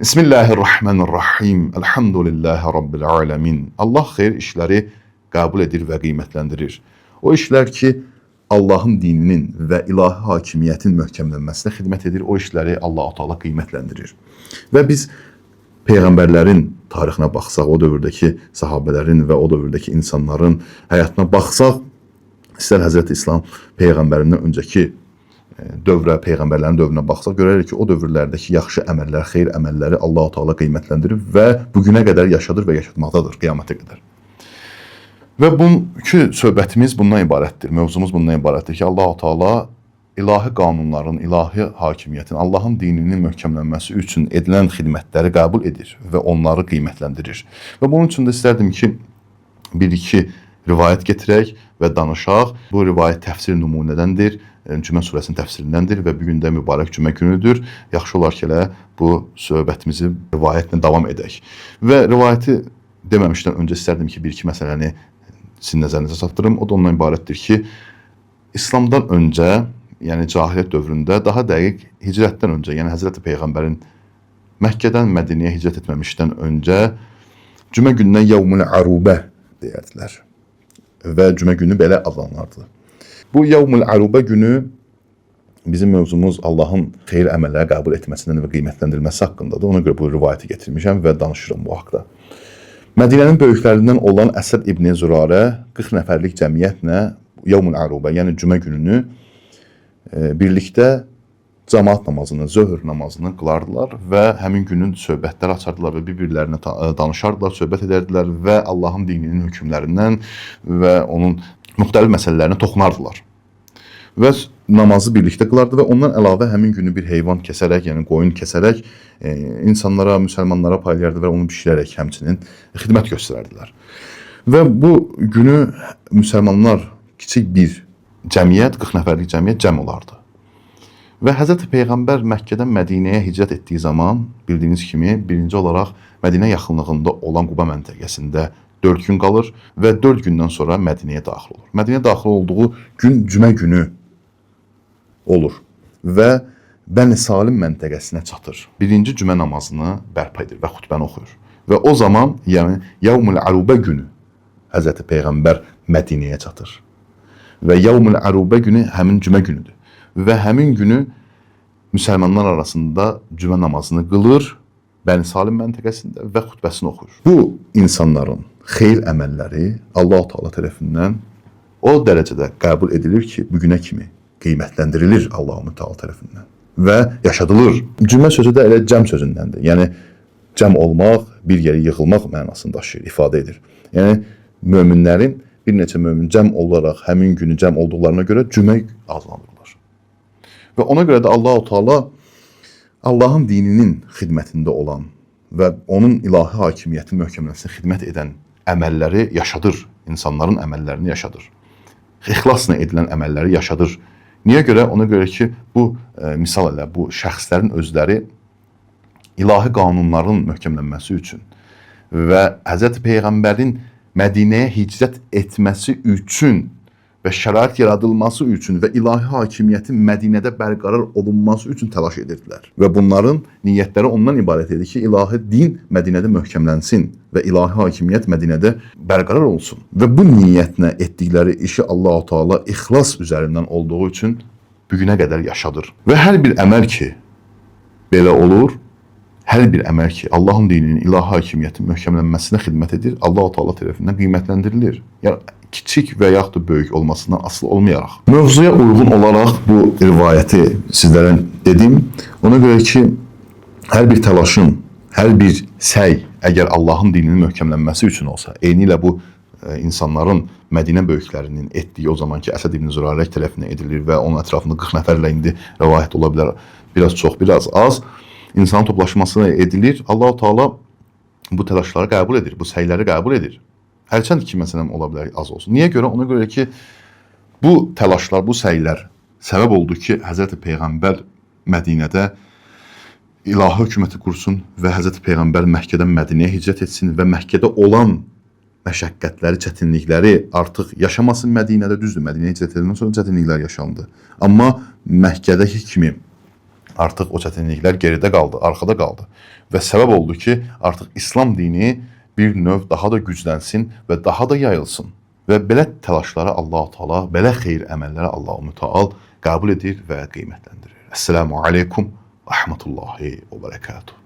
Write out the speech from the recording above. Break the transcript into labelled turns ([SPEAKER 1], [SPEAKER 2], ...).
[SPEAKER 1] Bismillahirrahmanirrahim. Elhamdülillahi Rabbil alemin. Allah xeyir işləri qəbul edir və qiymətləndirir. O işlər ki, Allahın dininin və ilahi hakimiyyətin möhkəmlənməsinə xidmət edir, o işləri Allah-u Teala qiymətləndirir. Və biz peyğəmbərlərin tarixinə baxsaq, o dövrdəki sahabələrin və o dövrdəki insanların həyatına baxsaq, istər Həzrəti İslam peyğəmbərindən öncəki dövrə, peyğəmbərlərin dövrünə baxsaq, görərik ki, o dövrlərdəki yaxşı əməllər, xeyir əməlləri Allah-u Teala qiymətləndirir və bugünə qədər yaşadır və yaşatmaqdadır qiyamətə qədər. Və bugünkü söhbətimiz bundan ibarətdir, mövzumuz bundan ibarətdir ki, Allah-u Teala ilahi qanunların, ilahi hakimiyyətin, Allahın dininin möhkəmlənməsi üçün edilən xidmətləri qəbul edir və onları qiymətləndirir. Və bunun üçün də istərdim ki, bir-iki rivayət getirək və danışaq. Bu rivayət təfsir nümunədəndir, Cümə surəsinin təfsirindəndir və bugün də mübarək cümə günüdür. Yaxşı olar ki, elə bu söhbətimizi rivayətlə davam edək. Və rivayəti deməmişdən öncə istərdim ki, bir-iki məsələni sizin nəzərinizə çatdırım. O da ondan ibarətdir ki, İslamdan öncə, yəni cahiliyyət dövründə, daha dəqiq hicrətdən öncə, yəni Həzrəti Peyğəmbərin Məkkədən Mədinəyə hicrət etməmişdən öncə cümə gününə Yevmul Arubə deyərdilər və cümə günü belə adlanırdı. Bu Yevmul Arubə günü bizim mövzumuz Allahın xeyir əməlləri qəbul etməsindən və qiymətləndirilməsi haqqındadır. Ona görə bu rivayəti getirmişəm və danışıram bu haqda. Mədinənin böyüklərindən olan Əsəd İbn Zürarə 40 nəfərlik cəmiyyətlə Yevmul Arubə, yəni cümə gününü birlikdə cəmaat namazını, zöhr namazını qılardılar və həmin günün söhbətlər açardılar və bir-birlərinə danışardılar, söhbət edərdilər və Allahın dininin hökmlərindən və onun müxtəlif məsələlərinə toxunardılar. Və namazı birlikdə qılardı və ondan əlavə həmin günü bir heyvan kəsərək, yəni qoyun kəsərək insanlara, müsəlmanlara paylayardı və onu bişirərək həmçinin xidmət göstərərdilər. Və bu günü müsəlmanlar kiçik bir cəmiyyət, 40 nəfərlik cəmiyyət cəm olardı. Və Həzrəti Peyğəmbər Məkkədən Mədinəyə hicrət etdiyi zaman bildiyiniz kimi birinci olaraq Mədinə yaxınlığında olan Quba məntəqəsində 4 gün qalır və 4 gündən sonra Mədinəyə daxil olur. Mədinəyə daxil olduğu gün cümə günü olur və Bəni Salim məntəqəsinə çatır. Birinci cümə namazını bərpa edir və xutbəni oxuyur. Və o zaman, yəni Yevmul Arubə günü Həzrəti Peyğəmbər Mədinəyə çatır. Və Yevmul Arubə günü həmin cümə günüdür. Və həmin günü müsəlmanlar arasında cümə namazını qılır, Bəni Salim məntəqəsində və xutbəsini oxuyur. Bu insanların xeyir əməlləri Allah-u Teala tərəfindən o dərəcədə qəbul edilir ki, bugünə kimi qiymətləndirilir Allah-u Teala tərəfindən və yaşadılır. Cümə sözü də elə cəm sözündəndir. Yəni, cəm olmaq, bir yeri yığılmaq mənasını daşıyır, ifadə edir. Yəni, möminlərin, bir neçə mömin cəm olaraq həmin günü cəm olduqlarına görə cümə adlandırılır. Və ona görə də Allah-u Teala Allahın dininin xidmətində olan və onun ilahi hakimiyyətin möhkəmlənməsinə xidmət edən əməlləri yaşadır, insanların əməllərini yaşadır. İxlasla edilən əməlləri yaşadır. Niyə görə? Ona görə ki, bu misal elə, bu şəxslərin özləri ilahi qanunların möhkəmlənməsi üçün və Həzrəti Peyğəmbərin Mədinəyə hicrət etməsi üçün və şərait yaradılması üçün və ilahi hakimiyyətin Mədinədə bərqərar olunması üçün təlaş edirdilər. Və bunların niyyətləri ondan ibarət edir ki, ilahi din Mədinədə möhkəmlənsin və ilahi hakimiyyət Mədinədə bərqərar olsun. Və bu niyyətlə etdikləri işi Allah-u Teala ixlas üzərindən olduğu üçün bugünə qədər yaşadır. Və hər bir əməl ki, belə olur, hər bir əməl ki, Allahın dininin, ilahi hakimiyyətin möhkəmlənməsinə xidmət edir, Allah-u Teala tərəfindən qiymətləndirilir. Yəni, kiçik və yaxud da böyük olmasından asılı olmayaraq. Mövzuya uyğun olaraq bu rivayəti sizlərə dedim. Ona görə ki, hər bir təlaşın, hər bir səy, əgər Allahın dininin möhkəmlənməsi üçün olsa, eynilə bu insanların, Mədinə böyüklərinin etdiyi o zamanki Əsəd İbn Zürarə tərəfindən edilir və onun ətrafında 40 nəfərlə indi rivayət ola bilər, biraz çox, biraz az. İnsanın toplaşması edilir. Allah-u Teala bu təlaşları qəbul edir, bu səyləri qəbul edir. Hərçənd ki, məsələn, ola bilər az olsun. Niyə görə? Ona görə ki, bu təlaşlar, bu səylər səbəb oldu ki, Həzrəti Peyğəmbər Mədinədə ilahi hökuməti qursun və Həzrəti Peyğəmbər Məkkədən Mədinəyə hicrət etsin və Məkkədə olan məşəqqətləri, çətinlikləri artıq yaşamasın Mədinədə. Düzdür, Mədinəyə hicrət edəndən sonra çətinliklər yaşandı. Amma Məkkədəki kimi Artıq o çətinliklər geridə qaldı, arxada qaldı və səbəb oldu ki, artıq İslam dini bir növ daha da güclənsin və daha da yayılsın. Və belə təlaşları Allah-u Teala, belə xeyir əməlləri Allah-u Teala qəbul edir və qiymətləndirir. Esselamu aleykum və rahmetullahi və bərəkatuhu.